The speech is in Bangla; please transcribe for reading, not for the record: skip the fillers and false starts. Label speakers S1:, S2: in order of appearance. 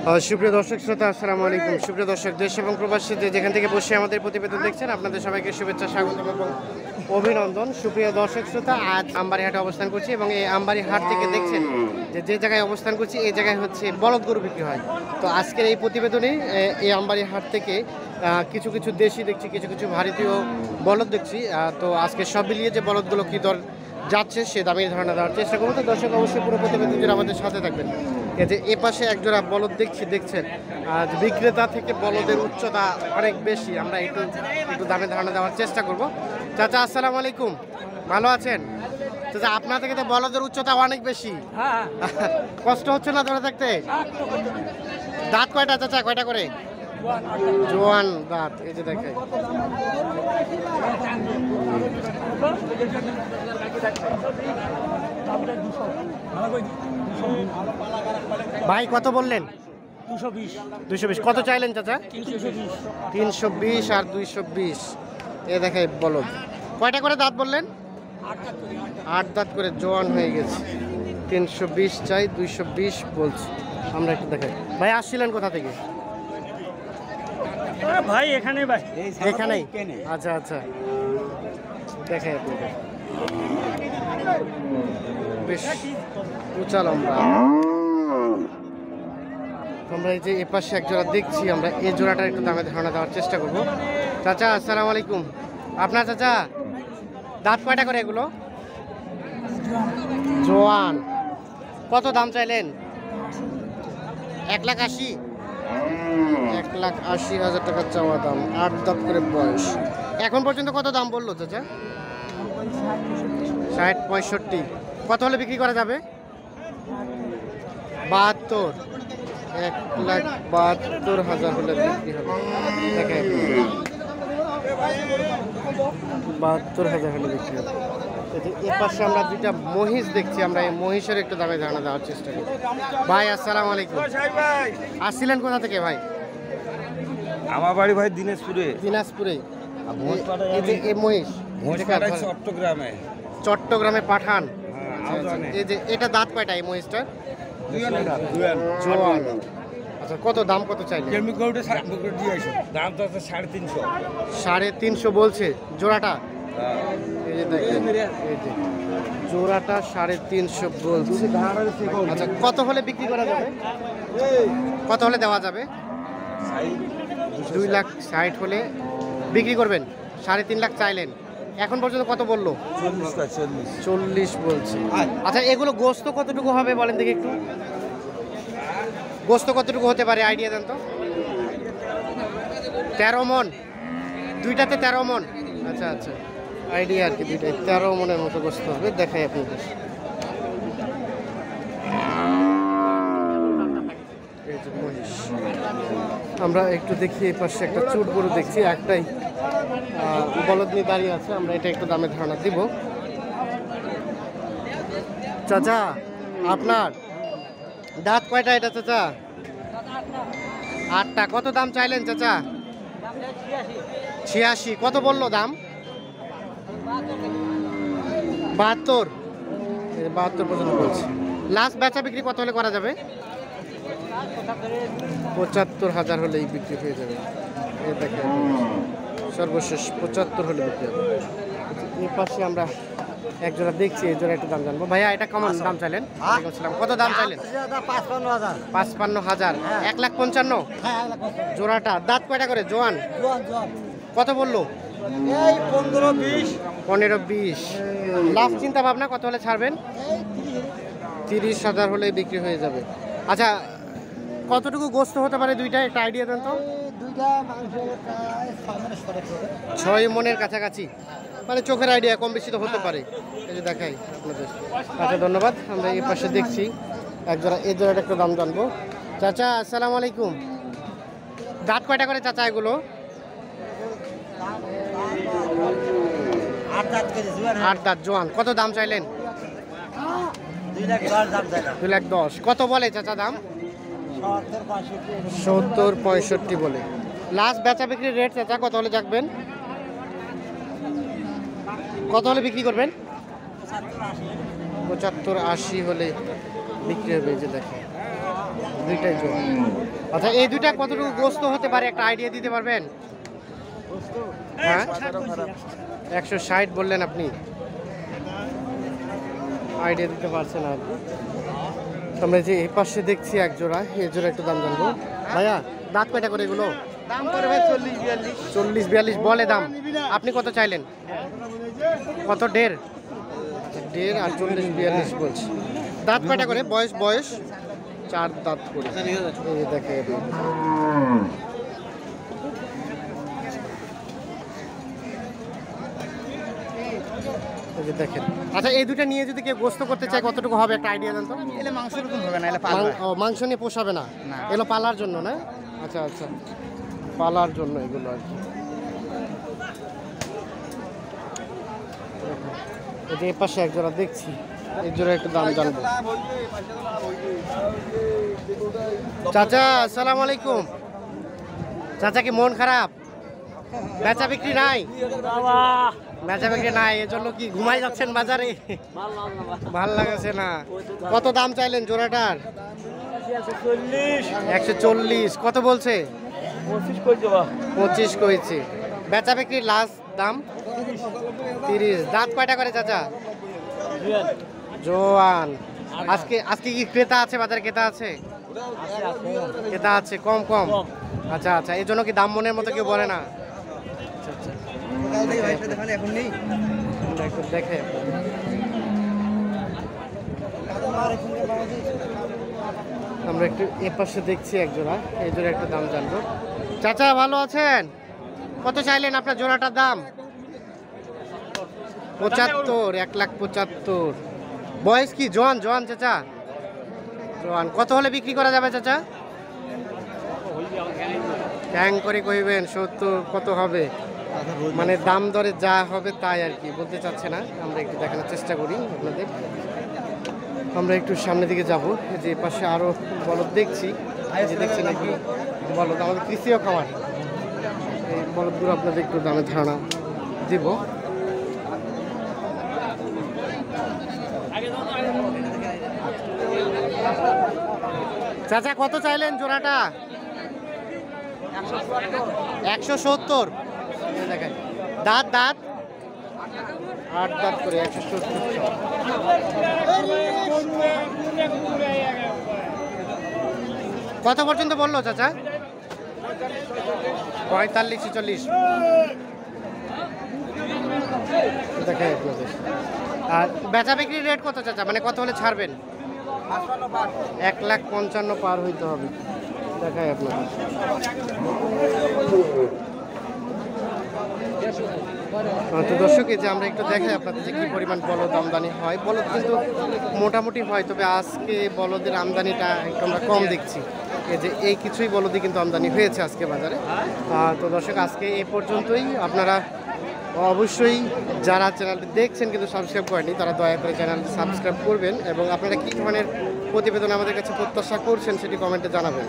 S1: সুপ্রিয় দর্শক শ্রোতা, আসসালামু আলাইকুম। সুপ্রিয় দর্শক, দেশ এবং প্রবাসী যেখান থেকে বসে আমাদের প্রতিবেদন দেখছেন, আপনাদের সবাইকে শুভেচ্ছা, স্বাগত এবং অভিনন্দন। সুপ্রিয় দর্শক শ্রোতা, আজ আমবাড়ি হাটে অবস্থান করছি এবং এই আমবাড়ি হাট থেকে দেখছেন যে জায়গায় অবস্থান করছি এই জায়গায় হচ্ছে বলদ গরু বিক্রি হয়। তো আজকের এই প্রতিবেদনে এই আমবাড়ি হাট থেকে কিছু কিছু দেশি দেখছি, কিছু কিছু ভারতীয় বলদ দেখছি। তো আজকে সব মিলিয়ে যে বলদগুলো কী দর যাচ্ছে সে দামের ধারণা দেওয়ার চেষ্টা করবো। তো দর্শক অবশ্যই পুরো প্রতিবেদন জুড়ে আমাদের সাথে থাকবেন। এই যে এ পাশে একজোড়া বলদ দেখছেন, বিক্রেতা থেকে বলদের উচ্চতা অনেক বেশি। আমরা একটু দামে ধারণা দেওয়ার চেষ্টা করব। চাচা আসসালামু আলাইকুম, ভালো আছেন? চাচা আপনার থেকে তো বলদের উচ্চতা অনেক বেশি, কষ্ট হচ্ছে না ধরে থাকতে? দাঁত কয়টা চাচা, কয়টা করে? জোয়ান দাঁত। এই যে দেখে ভাই কত বললেন? 220। কত চাইলেন চাচা? 320 আর 220। এ দেখে বলদ কয়টা করে দাঁত বললেন? 8 দাঁত করে, জোয়ান হয়ে গেছে। 320 চাই, 220 বলছি। আমরা একটু দেখাই। ভাই আসছিলেন কোথা থেকে?
S2: ভাই এখানে, ভাই
S1: এখানেই। আচ্ছা আচ্ছা, দেখাই আপনাদের। বেশ উঁচা লম্বা। আমরা এই যে এ পাশে এক জোড়া দেখছি, আমরা এই জোড়াটার একটু দামে ধারণা দেওয়ার চেষ্টা করবো। চাচা আসসালামু আলাইকুম। আপনার চাচা দাঁত কয়টা করে এগুলো? জোয়ান। কত দাম চাইলেন? 1,80,000। 1,80,000 টাকা চাওয়া দাম। 8 দাঁত করে বয়স। এখন পর্যন্ত কত দাম বললো চাচা? 60-65। কত হলে বিক্রি করা যাবে? 72। 1,72,000 হলে বিক্রি হবে। দেখেন 72,000 হলে বিক্রি হবে। এর পাশে আমরা দুইটা মহিষ দেখছি, আমরা এই মহিষের একটু দামে ধারণা দেওয়ার চেষ্টা করি। ভাই আসসালামু আলাইকুম। আসছিলেন কোথা থেকে ভাই?
S3: আমার বাড়ি ভাই দিনাজপুরে।
S1: দিনাজপুরে। এই মহিষ
S3: চট্টগ্রামে।
S1: চট্টগ্রামে পাঠান। এই যে এটা দাঁত কয়টা এই মহিষটার? জোয়ান। আচ্ছা, কত দাম কত চাইলে?
S3: দাম তো আছে 350।
S1: 350 বলছে জোড়াটা। এই যে দেখেন, এই যে জোড়াটা 350 বলছে। আচ্ছা, কত হলে বিক্রি করা যাবে? কত হলে দেওয়া যাবে? 2,60,000 হলে বিক্রি করবেন। 3.5 লাখ চাইলেন, এখন পর্যন্ত কত বললো? 40 বলছে। আচ্ছা, এগুলো গোস্ত কতটুকু হবে বলেন দেখি একটু। গোস্ত কতটুকু হতে পারে আইডিয়া দেন তো? 13 মন। দুইটাতে 13 মন। আচ্ছা আচ্ছা, আইডিয়া আর কি, দুইটাই 13 মনের মতো গোস্ত হবে। দেখাই আপনাদের। এই যে মহিষ। আমরা একটু দেখি, এই পাশে একটা চুট গরু দেখছি, একটাই বলদ নিয়ে দাঁড়িয়ে আছে। আমরা এটা একটু দামে ধারণা দিব। চাচা আপনার দাঁত কয়টা এটা চাচা? 8টা। কত দাম চাইলেন চাচা? 86। কত বললো দাম? 72। 72 পর্যন্ত বলছে। লাস্ট বেচা বিক্রি কত হলে করা যাবে? 75,000 হলেই বিক্রি হয়ে যাবে। এই দেখেন সর্বশেষ 75 হলে বিক্রি হবে। এই পাশে আমরা এক জোড়া দেখছি, এই জোড়া একটু দাম জানবো। ভাইয়া এটা কেমন দাম চাইলেন? কত দাম চাইলেন? 55,000। 1,55,000 জোড়াটা। দাঁত কয়টা করে? জোয়ান। কত বললো? 15-20। লাস্ট চিন্তা ভাবনা কত হলে ছাড়বেন? 30,000 হলে বিক্রি হয়ে যাবে। আচ্ছা, কতটুকু গোস্ত হতে পারে দুইটা, একটা আইডিয়া দেন তো। 6 মনের কাছাকাছি, মানে চোখের আইডিয়া, কম বেশি তো হতে পারে। এই যে দেখাই আপনাদের। আচ্ছা ধন্যবাদ। আমরা এই পাশে দেখছি এক জোড়া, এই জোড়াটা একটু দাম জানবো। চাচা আসসালামু আলাইকুম। দাঁত কয়টা করে চাচা এগুলো? 8 দাঁত জোয়ান। কত দাম চাইলেন? 2,10,000। কত বলে চাচা দাম? 70-65 বলে। লাস্ট বেচা বিক্রির রেট চাচা কত হলে যাবেন? কত হলে বিক্রি করবেন? 75-80 হলে বিক্রি হবে। যে দেখেন দুইটাই জোড়া। আচ্ছা এই দুইটা কতটুকু গোস্ত হতে পারে একটা আইডিয়া দিতে পারবেন? হ্যাঁ 160 বললেন আপনি, আইডিয়া দিতে পারছেন না আপনি। আমরা যে এই পাশে দেখছি এক জোড়া, এই জোড়া একটু দাম জানবো। ভাইয়া দাঁত কয়টা করে এগুলো?
S2: দাম করে ভাই 40-42।
S1: 40-42 বলে দাম, আপনি কত চাইলেন? কত? 1.5 আর 40-42 বলছি। দাঁত কয়টা করে? বয়স 4 দাঁত করে। এই দেখে দেখেন। আচ্ছা এই দুটো নিয়ে যদি কেউ গোস্ত করতে চায় কতটুকু হবে একটা আইডিয়া দেন তো?
S2: এলে মাংসের রকম হবে না, এলে পালবে।
S1: মাংস নিয়ে পোষাবে না,
S2: না।
S1: এগুলো পালার জন্য না? আচ্ছা আচ্ছা, পালার জন্য এগুলো আর কি। এই যে এই পাশে এক জোড়া দেখছি, এই জোড়া একটু দাম জানবো। চাচা আসসালামু আলাইকুম। চাচা কি মন খারাপ? বেচা বিক্রি নাই? বেচা বিক্রি নাই, এজন্য কি ঘুমাই যাচ্ছেন বাজারে? ভাল লাগছে না। কত দাম চাইলেন জোড়াটার? 140। কত বলছে? 25 কইছে। বেচা বিক্রির লাস্ট দাম 30। দাঁত কয়টা করে চাচা? জোয়ান। আজকে কি ক্রেতা আছে বাজারে? ক্রেতা আছে? ক্রেতা আছে, কম। আচ্ছা আচ্ছা, এই জন্য কি দাম মনের মতো কেউ বলে না? আচ্ছা আচ্ছা,
S2: এখন নেই।
S1: একটু দেখে আমরা একটু এ পাশে দেখছি এক জোড়া, এই জোড়া একটু দাম জানবো। চাচা ভালো আছেন? কত চাইলেন আপনার জোড়াটার দাম? 75। 1,75,000। বয়স কি জোয়ান চাচা? জোয়ান। কত হলে বিক্রি করা যাবে চাচা? ট্যাং করে কইবেন 70। কত হবে? মানে দাম দরে যা হবে তাই আর কি, বলতে চাচ্ছে না। আমরা একটু দেখানোর চেষ্টা করি আপনাদের। আমরা একটু সামনের দিকে যাব। যে পাশে আরো বলদ দেখছি, এই যে দেখছি নাকি বলদ, আমাদের কৃষিও খামার। এই বলদগুলো আপনাদের একটু দামে ধারণা দিব। চাচা কত চাইলেন জোড়াটা? 170। দেখেন দাঁত 8 দাঁত করে 170। কত পর্যন্ত বললো চাচা? 45-46। দেখাই আপনাদের। আর বেচা বিক্রির রেট কত চাচা? মানে কত হলে ছাড়বেন? 1,55,000 পার হইতে হবে। দেখাই আপনাদের। তো দর্শক, এই যে আমরা একটু দেখাই আপনাদের যে কি পরিমাণ বলদ আমদানি হয়। বলদ কিন্তু মোটামুটি হয়, তবে আজকে বলদের আমদানিটা একটু আমরা কম দেখছি। এই যে এই কিছুই বলদই কিন্তু আমদানি হয়েছে আজকে বাজারে। তো দর্শক আজকে এই পর্যন্তই। আপনারা অবশ্যই যারা চ্যানেলটি দেখছেন কিন্তু সাবস্ক্রাইব করেনি, তারা দয়া করে চ্যানেলটি সাবস্ক্রাইব করবেন এবং আপনারা কী ধরনের প্রতিবেদন আমাদের কাছে প্রত্যাশা করছেন সেটি কমেন্টে জানাবেন।